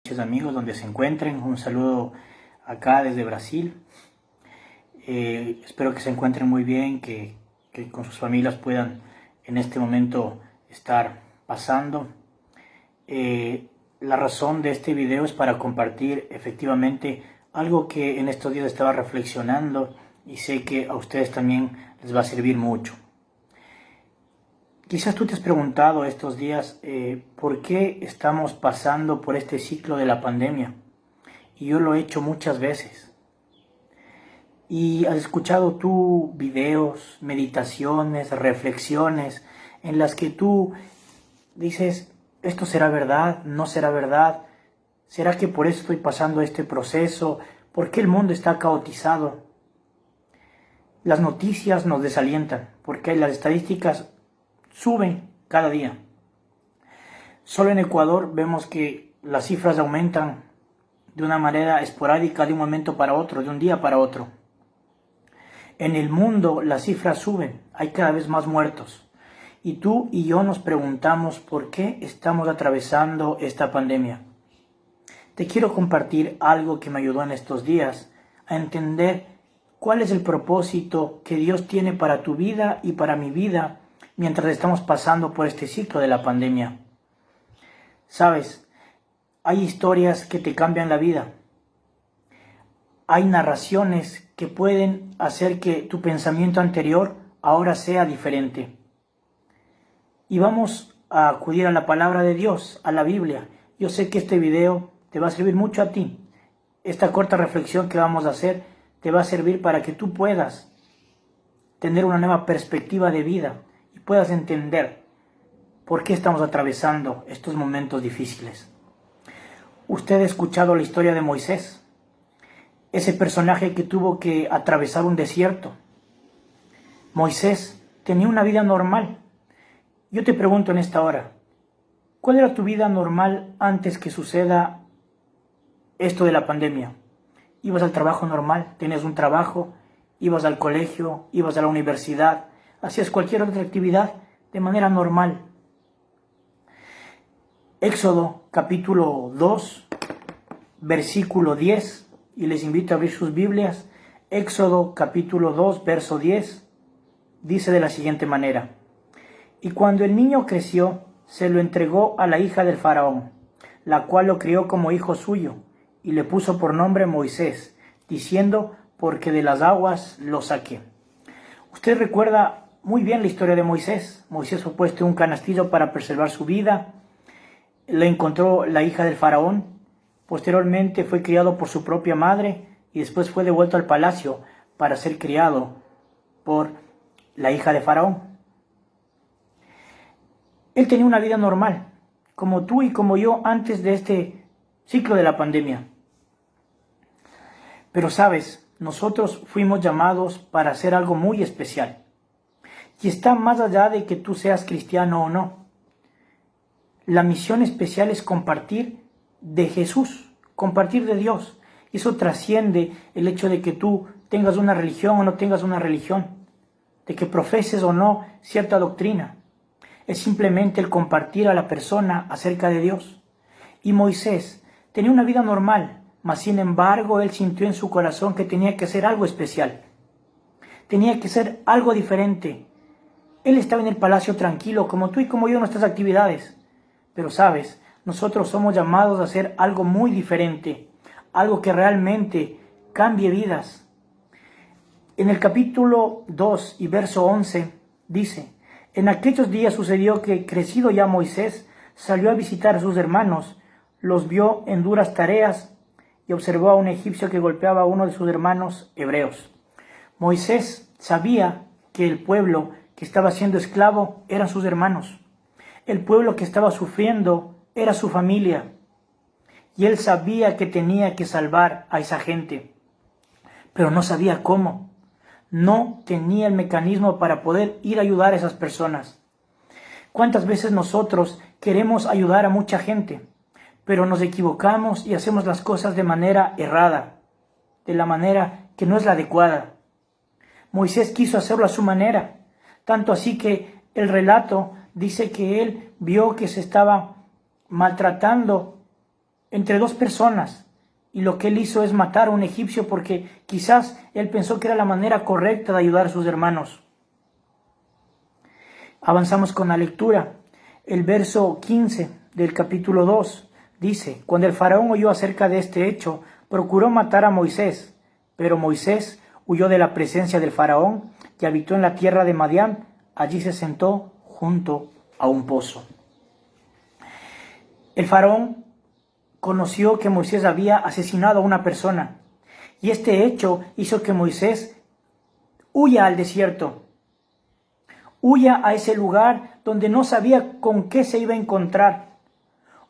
Amigos donde se encuentren, un saludo acá desde Brasil. Espero que se encuentren muy bien, que con sus familias puedan en este momento estar pasando. La razón de este video es para compartir efectivamente algo que en estos días estaba reflexionando y sé que a ustedes también les va a servir mucho. Quizás tú te has preguntado estos días por qué estamos pasando por este ciclo de la pandemia. Y yo lo he hecho muchas veces. Y has escuchado tú videos, meditaciones, reflexiones en las que tú dices, ¿esto será verdad? ¿No será verdad? ¿Será que por eso estoy pasando este proceso? ¿Por qué el mundo está caotizado? Las noticias nos desalientan porque las estadísticas suben cada día. Solo en Ecuador vemos que las cifras aumentan de una manera esporádica de un momento para otro, de un día para otro. En el mundo las cifras suben, hay cada vez más muertos. Y tú y yo nos preguntamos por qué estamos atravesando esta pandemia. Te quiero compartir algo que me ayudó en estos días a entender cuál es el propósito que Dios tiene para tu vida y para mi vida mientras estamos pasando por este ciclo de la pandemia. Sabes, hay historias que te cambian la vida. Hay narraciones que pueden hacer que tu pensamiento anterior ahora sea diferente. Y vamos a acudir a la palabra de Dios, a la Biblia. Yo sé que este video te va a servir mucho a ti. Esta corta reflexión que vamos a hacer te va a servir para que tú puedas tener una nueva perspectiva de vida y puedas entender por qué estamos atravesando estos momentos difíciles. Usted ha escuchado la historia de Moisés, ese personaje que tuvo que atravesar un desierto. Moisés tenía una vida normal. Yo te pregunto en esta hora, ¿cuál era tu vida normal antes que suceda esto de la pandemia? ¿Ibas al trabajo normal? ¿Tenías un trabajo? ¿Ibas al colegio? ¿Ibas a la universidad? ¿Hacías cualquier otra actividad de manera normal? Éxodo capítulo 2, versículo 10, y les invito a abrir sus Biblias. Éxodo capítulo 2, verso 10, dice de la siguiente manera: Y cuando el niño creció, se lo entregó a la hija del faraón, la cual lo crió como hijo suyo, y le puso por nombre Moisés, diciendo, porque de las aguas lo saqué. Usted recuerda muy bien la historia de Moisés. Moisés fue puesto en un canastillo para preservar su vida. Le encontró la hija del faraón. Posteriormente fue criado por su propia madre y después fue devuelto al palacio para ser criado por la hija de faraón. Él tenía una vida normal, como tú y como yo antes de este ciclo de la pandemia. Pero sabes, nosotros fuimos llamados para hacer algo muy especial. Y está más allá de que tú seas cristiano o no. La misión especial es compartir de Jesús, compartir de Dios. Eso trasciende el hecho de que tú tengas una religión o no tengas una religión, de que profeses o no cierta doctrina. Es simplemente el compartir a la persona acerca de Dios. Y Moisés tenía una vida normal, mas sin embargo él sintió en su corazón que tenía que hacer algo especial. Tenía que ser algo diferente. Él estaba en el palacio tranquilo, como tú y como yo en nuestras actividades. Pero sabes, nosotros somos llamados a hacer algo muy diferente, algo que realmente cambie vidas. En el capítulo 2 y verso 11 dice: En aquellos días sucedió que, crecido ya Moisés, salió a visitar a sus hermanos, los vio en duras tareas y observó a un egipcio que golpeaba a uno de sus hermanos hebreos. Moisés sabía que el pueblo que estaba siendo esclavo eran sus hermanos. El pueblo que estaba sufriendo era su familia. Y él sabía que tenía que salvar a esa gente, pero no sabía cómo. No tenía el mecanismo para poder ir a ayudar a esas personas. ¿Cuántas veces nosotros queremos ayudar a mucha gente, pero nos equivocamos y hacemos las cosas de manera errada, de la manera que no es la adecuada? Moisés quiso hacerlo a su manera, tanto así que el relato dice que él vio que se estaba maltratando entre dos personas, y lo que él hizo es matar a un egipcio porque quizás él pensó que era la manera correcta de ayudar a sus hermanos. Avanzamos con la lectura. El verso 15 del capítulo 2 dice: cuando el faraón oyó acerca de este hecho, procuró matar a Moisés, pero Moisés huyó de la presencia del faraón y habitó en la tierra de Madián. Allí se sentó junto a un pozo. El faraón conoció que Moisés había asesinado a una persona, y este hecho hizo que Moisés huya al desierto, huya a ese lugar donde no sabía con qué se iba a encontrar.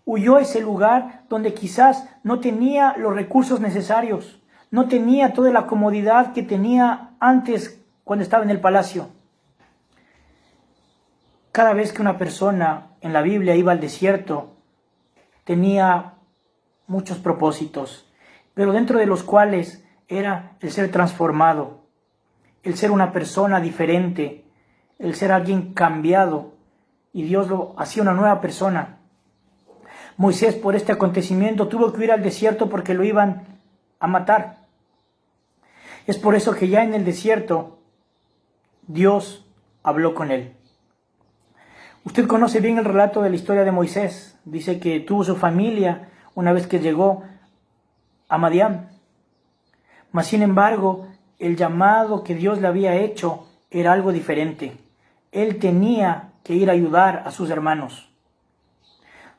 Huyó a ese lugar donde quizás no tenía los recursos necesarios, no tenía toda la comodidad que tenía antes cuando estaba en el palacio. Cada vez que una persona en la Biblia iba al desierto, tenía muchos propósitos, pero dentro de los cuales era el ser transformado, el ser una persona diferente, el ser alguien cambiado, y Dios lo hacía una nueva persona. Moisés, por este acontecimiento, tuvo que ir al desierto porque lo iban a matar. Es por eso que ya en el desierto Dios habló con él. Usted conoce bien el relato de la historia de Moisés. Dice que tuvo su familia una vez que llegó a Madián. Mas sin embargo, el llamado que Dios le había hecho era algo diferente. Él tenía que ir a ayudar a sus hermanos.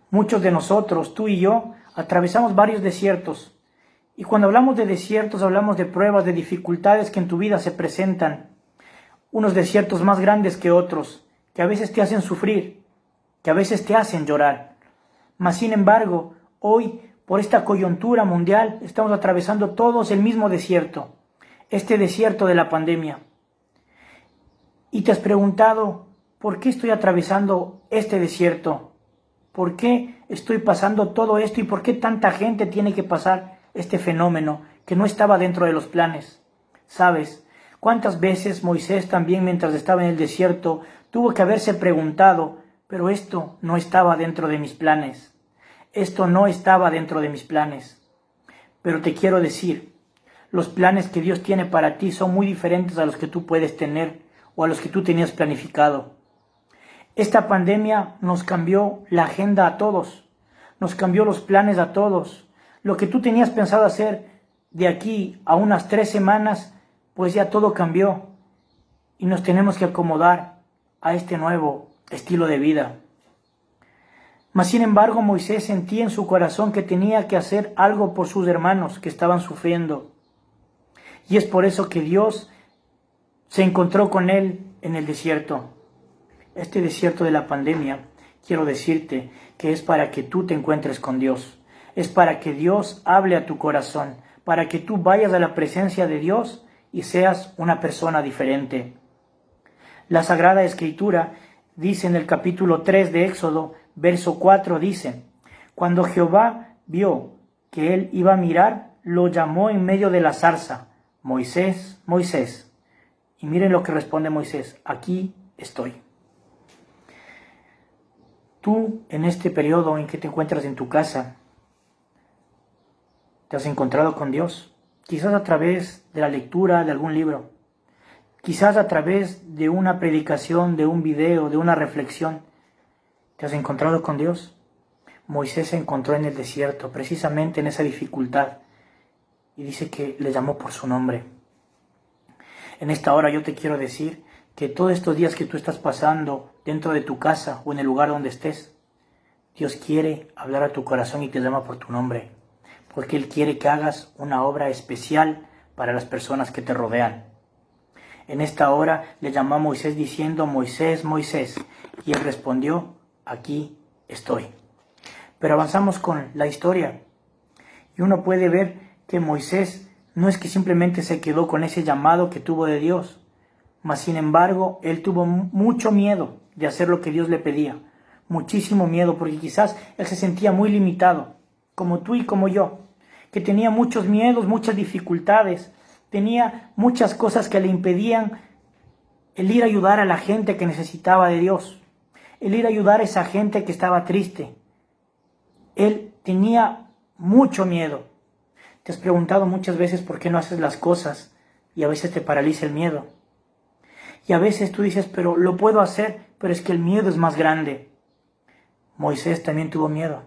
Muchos de nosotros, tú y yo, atravesamos varios desiertos. Y cuando hablamos de desiertos, hablamos de pruebas, de dificultades que en tu vida se presentan. Unos desiertos más grandes que otros, que a veces te hacen sufrir, que a veces te hacen llorar. Mas sin embargo, hoy, por esta coyuntura mundial, estamos atravesando todos el mismo desierto, este desierto de la pandemia. Y te has preguntado, ¿por qué estoy atravesando este desierto? ¿Por qué estoy pasando todo esto y por qué tanta gente tiene que pasar este fenómeno que no estaba dentro de los planes? ¿Sabes cuántas veces Moisés también, mientras estaba en el desierto, tuvo que haberse preguntado, pero esto no estaba dentro de mis planes? Esto no estaba dentro de mis planes. Pero te quiero decir, los planes que Dios tiene para ti son muy diferentes a los que tú puedes tener o a los que tú tenías planificado. Esta pandemia nos cambió la agenda a todos, nos cambió los planes a todos. Lo que tú tenías pensado hacer de aquí a unas 3 semanas, pues ya todo cambió y nos tenemos que acomodar a este nuevo estilo de vida. Mas sin embargo, Moisés sentía en su corazón que tenía que hacer algo por sus hermanos que estaban sufriendo. Y es por eso que Dios se encontró con él en el desierto. Este desierto de la pandemia, quiero decirte que es para que tú te encuentres con Dios. Es para que Dios hable a tu corazón, para que tú vayas a la presencia de Dios y seas una persona diferente. La Sagrada Escritura dice en el capítulo 3 de Éxodo, verso 4, dice: cuando Jehová vio que él iba a mirar, lo llamó en medio de la zarza: Moisés, Moisés. Y miren lo que responde Moisés: aquí estoy. Tú, en este periodo en que te encuentras en tu casa, te has encontrado con Dios, quizás a través de la lectura de algún libro, quizás a través de una predicación, de un video, de una reflexión. ¿Te has encontrado con Dios? Moisés se encontró en el desierto, precisamente en esa dificultad, y dice que le llamó por su nombre. En esta hora yo te quiero decir que todos estos días que tú estás pasando dentro de tu casa o en el lugar donde estés, Dios quiere hablar a tu corazón y te llama por tu nombre, porque Él quiere que hagas una obra especial para las personas que te rodean. En esta hora le llamó a Moisés diciendo: Moisés, Moisés, y él respondió: aquí estoy. Pero avanzamos con la historia y uno puede ver que Moisés no es que simplemente se quedó con ese llamado que tuvo de Dios, mas sin embargo él tuvo mucho miedo de hacer lo que Dios le pedía, muchísimo miedo, porque quizás él se sentía muy limitado, como tú y como yo, que tenía muchos miedos, muchas dificultades, tenía muchas cosas que le impedían el ir a ayudar a la gente que necesitaba de Dios, el ir a ayudar a esa gente que estaba triste. Él tenía mucho miedo. Te has preguntado muchas veces por qué no haces las cosas y a veces te paraliza el miedo. Y a veces tú dices, pero lo puedo hacer, pero es que el miedo es más grande. Moisés también tuvo miedo.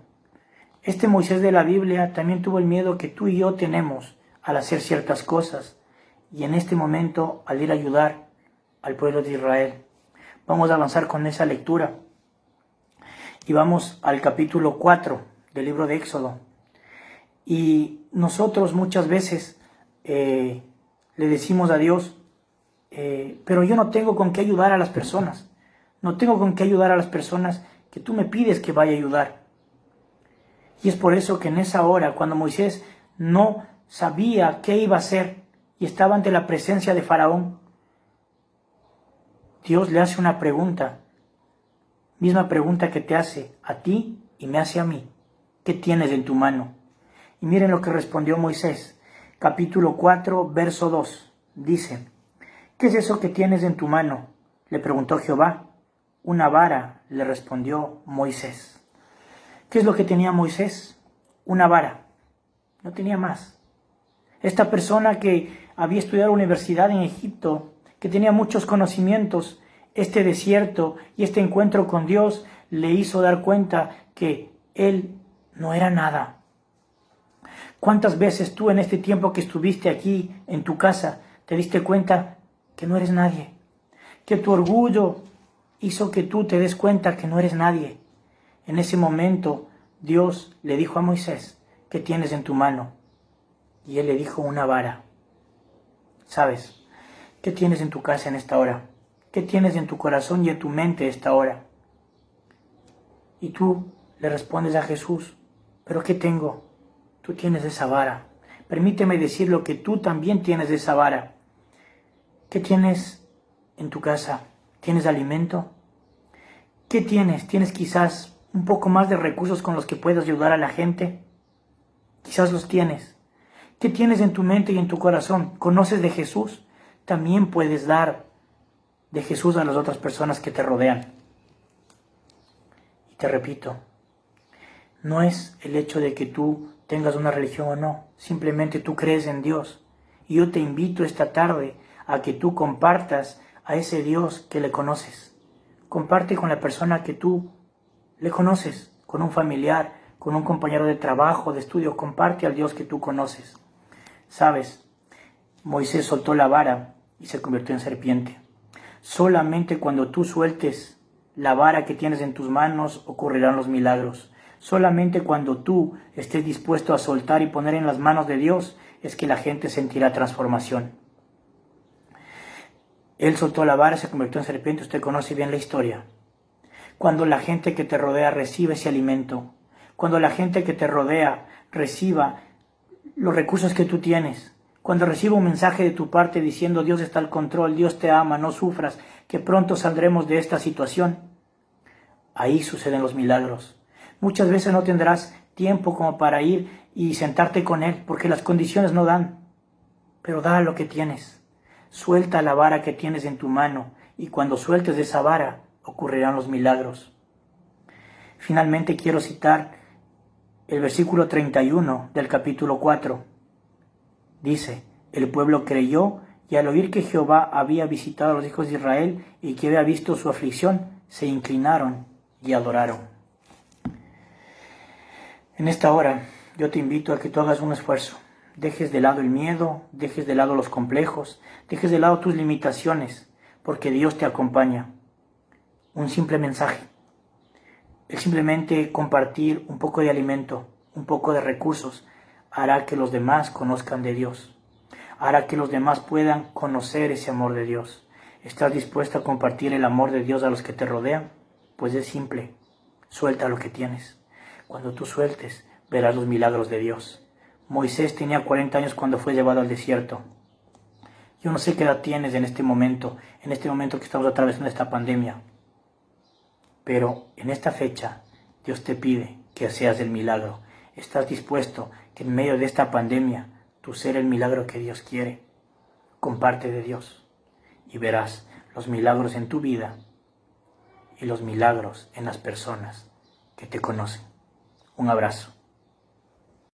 Este Moisés de la Biblia también tuvo el miedo que tú y yo tenemos al hacer ciertas cosas. Y en este momento, al ir a ayudar al pueblo de Israel. Vamos a avanzar con esa lectura. Y vamos al capítulo 4 del libro de Éxodo. Y nosotros muchas veces le decimos a Dios, pero yo no tengo con qué ayudar a las personas. No tengo con qué ayudar a las personas que tú me pides que vaya a ayudar. Y es por eso que en esa hora, cuando Moisés no sabía qué iba a hacer y estaba ante la presencia de Faraón, Dios le hace una pregunta, misma pregunta que te hace a ti y me hace a mí. ¿Qué tienes en tu mano? Y miren lo que respondió Moisés. Capítulo 4, verso 2. Dice, ¿qué es eso que tienes en tu mano? Le preguntó Jehová. Una vara, le respondió Moisés. ¿Qué es lo que tenía Moisés? Una vara. No tenía más. Esta persona que había estudiado en la universidad en Egipto, que tenía muchos conocimientos, este desierto y este encuentro con Dios le hizo dar cuenta que él no era nada. ¿Cuántas veces tú en este tiempo que estuviste aquí en tu casa te diste cuenta que no eres nadie? Que tu orgullo hizo que tú te des cuenta que no eres nadie. En ese momento Dios le dijo a Moisés, ¿qué tienes en tu mano? Y él le dijo, una vara. ¿Sabes? ¿Qué tienes en tu casa en esta hora? ¿Qué tienes en tu corazón y en tu mente esta hora? Y tú le respondes a Jesús, ¿pero qué tengo? Tú tienes esa vara. Permíteme decir lo que tú también tienes de esa vara. ¿Qué tienes en tu casa? ¿Tienes alimento? ¿Qué tienes? ¿Tienes quizás un poco más de recursos con los que puedas ayudar a la gente? Quizás los tienes. ¿Qué tienes en tu mente y en tu corazón? ¿Conoces de Jesús? También puedes dar de Jesús a las otras personas que te rodean. Y te repito, no es el hecho de que tú tengas una religión o no, simplemente tú crees en Dios. Y yo te invito esta tarde a que tú compartas a ese Dios que le conoces. Comparte con la persona que tú le conoces, con un familiar, con un compañero de trabajo, de estudio. Comparte al Dios que tú conoces. ¿Sabes? Moisés soltó la vara y se convirtió en serpiente. Solamente cuando tú sueltes la vara que tienes en tus manos ocurrirán los milagros. Solamente cuando tú estés dispuesto a soltar y poner en las manos de Dios es que la gente sentirá transformación. Él soltó la vara y se convirtió en serpiente. Usted conoce bien la historia. Cuando la gente que te rodea recibe ese alimento, cuando la gente que te rodea reciba los recursos que tú tienes, cuando reciba un mensaje de tu parte diciendo Dios está al control, Dios te ama, no sufras, que pronto saldremos de esta situación, ahí suceden los milagros. Muchas veces no tendrás tiempo como para ir y sentarte con Él, porque las condiciones no dan, pero da lo que tienes. Suelta la vara que tienes en tu mano y cuando sueltes esa vara ocurrirán los milagros. Finalmente quiero citar el versículo 31 del capítulo 4. Dice, el pueblo creyó y al oír que Jehová había visitado a los hijos de Israel y que había visto su aflicción, se inclinaron y adoraron. En esta hora yo te invito a que tú hagas un esfuerzo. Dejes de lado el miedo, dejes de lado los complejos, dejes de lado tus limitaciones, porque Dios te acompaña. Un simple mensaje. El simplemente compartir un poco de alimento, un poco de recursos, hará que los demás conozcan de Dios. Hará que los demás puedan conocer ese amor de Dios. ¿Estás dispuesto a compartir el amor de Dios a los que te rodean? Pues es simple. Suelta lo que tienes. Cuando tú sueltes, verás los milagros de Dios. Moisés tenía 40 años cuando fue llevado al desierto. Yo no sé qué edad tienes en este momento que estamos atravesando esta pandemia. Pero en esta fecha, Dios te pide que seas el milagro. ¿Estás dispuesto que en medio de esta pandemia tú seas el milagro que Dios quiere? Comparte de Dios y verás los milagros en tu vida y los milagros en las personas que te conocen. Un abrazo.